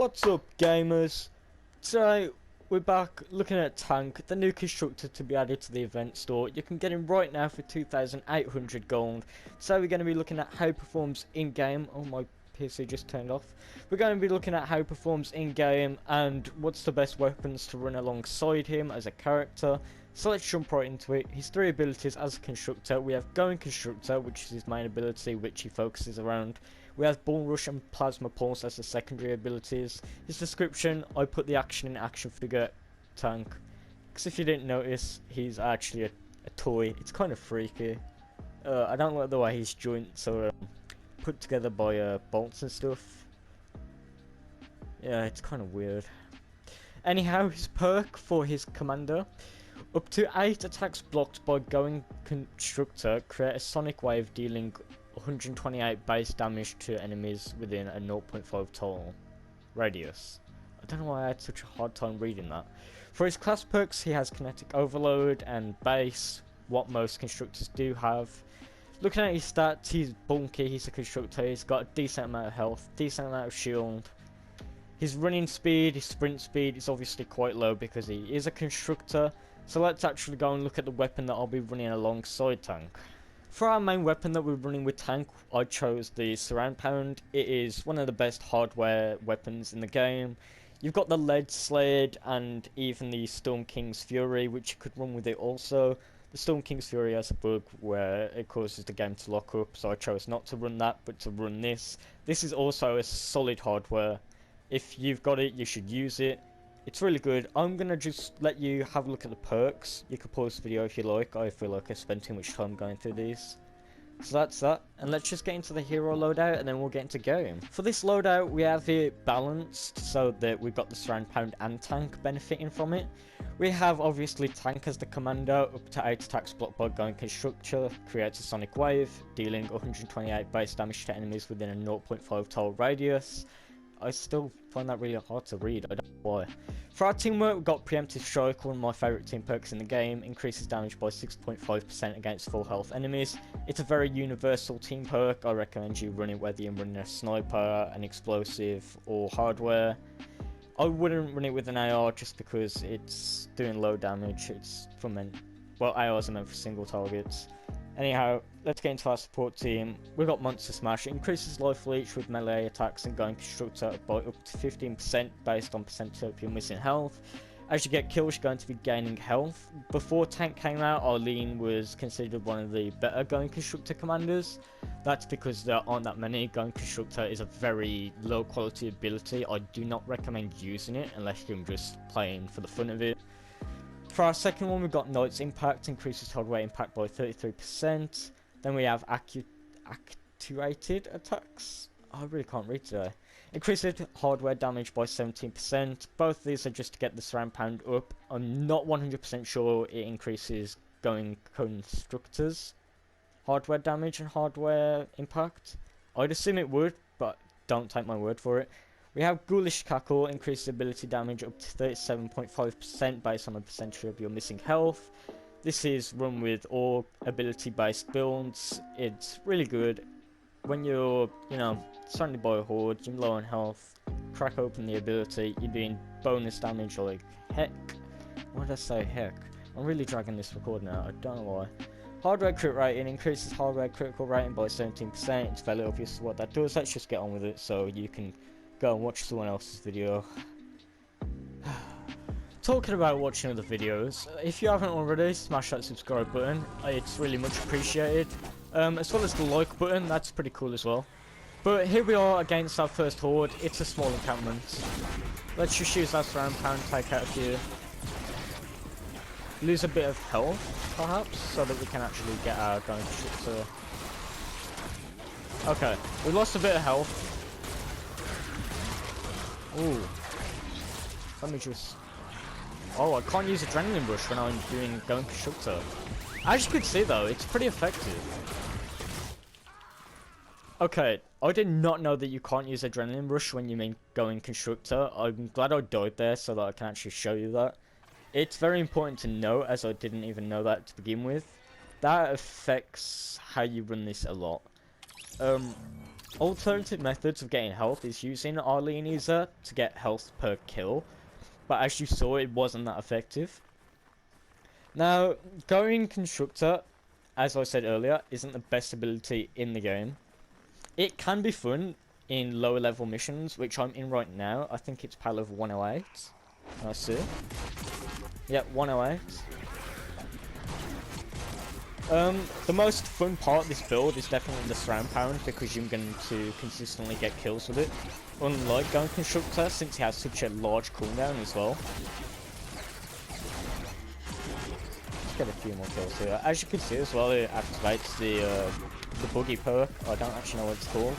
What's up, gamers? Today we're back looking at Tank, the new constructor to be added to the event store. You can get him right now for 2,800 gold. So we're going to be looking at how he performs in game. Oh, my PC just turned off. We're going to be looking at how he performs in game and what's the best weapons to run alongside him as a character. So let's jump right into it. His three abilities as a constructor: we have Going Constructor, which is his main ability, which he focuses around. We have Ball Rush and Plasma Pulse as the secondary abilities. His description: I put the action in action figure Tank. Because if you didn't notice, he's actually a toy. It's kind of freaky. I don't like the way his joints are put together by bolts and stuff. Yeah, it's kind of weird. Anyhow, his perk for his commander: up to 8 attacks blocked by Going Constructor create a sonic wave dealing 128 base damage to enemies within a 0.5 total radius. I don't know why I had such a hard time reading that. For his class perks, he has Kinetic Overload and Base, what most constructors do have. Looking at his stats, he's bulky, he's a constructor, he's got a decent amount of health, decent amount of shield. His running speed, his sprint speed is obviously quite low because he is a constructor. So let's actually go and look at the weapon that I'll be running alongside Tank. For our main weapon that we're running with Tank, I chose the Surround Pound. It is one of the best hardware weapons in the game. You've got the Lead Sled and even the Storm King's Fury, which you could run with it also. The Storm King's Fury has a bug where it causes the game to lock up, so I chose not to run that, but to run this. This is also a solid hardware. If you've got it, you should use it. It's really good. I'm going to just let you have a look at the perks. You can pause the video if you like. I feel like I spent too much time going through these. So that's that. And let's just get into the hero loadout and then we'll get into game. For this loadout, we have it balanced so that we've got the Surround Pound and Tank benefiting from it. We have obviously Tank as the commander. Up to 8 attacks blocked by Going Constructor creates a sonic wave, dealing 128 base damage to enemies within a 0.5 total radius. I still find that really hard to read, I don't know why. For our teamwork, we've got Preemptive Strike, one of my favourite team perks in the game, increases damage by 6.5% against full health enemies. It's a very universal team perk. I recommend you run it whether you're running a sniper, an explosive, or hardware. I wouldn't run it with an AR just because it's doing low damage. It's for ARs are meant for single targets. Anyhow, let's get into our support team. We've got Monster Smash. It increases life leech with melee attacks and Going Constructor by up to 15% based on percentage of your missing health. As you get kills, you're going to be gaining health. Before Tank came out, Arlene was considered one of the better Going Constructor commanders. That's because there aren't that many. Going Constructor is a very low quality ability. I do not recommend using it unless you're just playing for the fun of it. For our second one, we've got Knight's Impact, increases hardware impact by 33%. Then we have Actuated Attacks. I really can't read today. Increases hardware damage by 17%. Both of these are just to get the Surround Pound up. I'm not 100% sure it increases Going Constructors hardware damage and hardware impact. I'd assume it would, but don't take my word for it. We have Ghoulish Cackle, increases ability damage up to 37.5% based on the percentage of your missing health. This is run with all ability based builds. It's really good. When you're, surrounded by a horde, you're low on health, crack open the ability, you're doing bonus damage like heck. Why did I say heck? I'm really dragging this recording out, I don't know why. Hardware crit rating increases hardware critical rating by 17%. It's fairly obvious what that does. Let's just get on with it so you can go and watch someone else's video. Talking about watching other videos, if you haven't already, smash that subscribe button. It's really much appreciated. As well as the like button, that's pretty cool as well. But here we are against our first horde. It's a small encampment. Let's just use our Surround Pound, take out a few. Lose a bit of health, perhaps, so that we can actually get our Going Constructor. Okay, we lost a bit of health. Ooh. Let me just... Oh, I can't use Adrenaline Rush when I'm doing Going Constructor. As you can see though, it's pretty effective. Okay, I did not know that you can't use Adrenaline Rush when you mean Going Constructor. I'm glad I died there so that I can actually show you that. It's very important to know, as I didn't even know that to begin with. That affects how you run this a lot. Alternative methods of getting health is using Arlenizer to get health per kill, but as you saw, it wasn't that effective. Now, going constructor, as I said earlier, isn't the best ability in the game. It can be fun in lower level missions, which I'm in right now. I think it's power level 108. I see. Yep, 108. The most fun part of this build is definitely the surround pound, because you're going to consistently get kills with it. Unlike going constructor, since it has such a large cooldown as well. Let's get a few more kills here. As you can see as well, it activates the buggy perk. I don't actually know what it's called.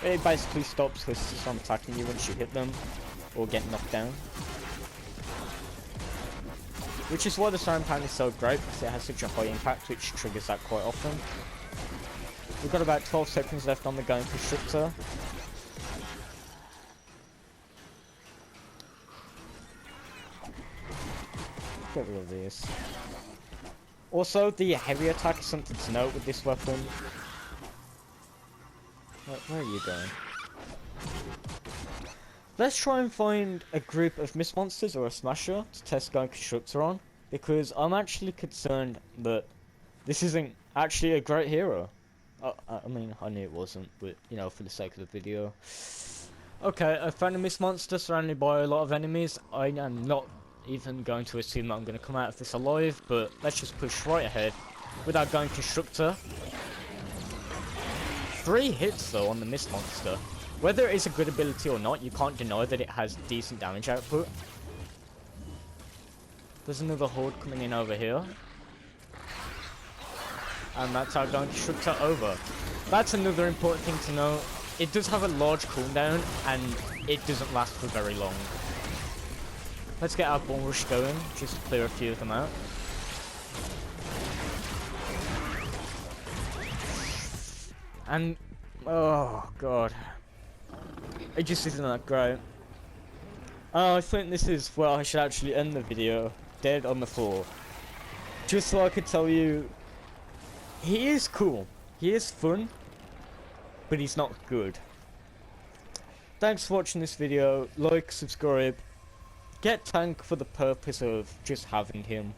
It basically stops hosts from attacking you once you hit them or get knocked down. Which is why the surround pound is so great, because it has such a high impact, which triggers that quite often. We've got about 12 seconds left on the going constructor. Get rid of this. Also, the heavy attack is something to note with this weapon. Where are you going? Let's try and find a group of mist monsters or a smasher to test going constructor on, because I'm actually concerned that this isn't actually a great hero. I mean, I knew it wasn't, but you know, for the sake of the video. Okay, I found a mist monster surrounded by a lot of enemies. I am not even going to assume that I'm going to come out of this alive, but let's just push right ahead without going constructor. 3 hits though on the mist monster. Whether it is a good ability or not, you can't deny that it has decent damage output. There's another horde coming in over here. And that's our going constructor over. That's another important thing to know. It does have a large cooldown, and it doesn't last for very long. Let's get our ball rush going, just to clear a few of them out. And, oh god. It just isn't that great. I think this is where I should actually end the video, dead on the floor. Just so I could tell you, he is cool, he is fun, but he's not good. Thanks for watching this video, like, subscribe, get Tank for the purpose of just having him.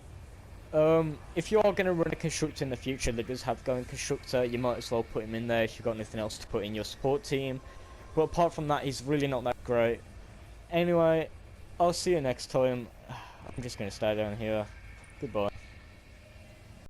If you are going to run a constructor in the future that does have going constructor, you might as well put him in there if you've got nothing else to put in your support team. But apart from that, he's really not that great. Anyway, I'll see you next time. I'm just going to stay down here. Goodbye.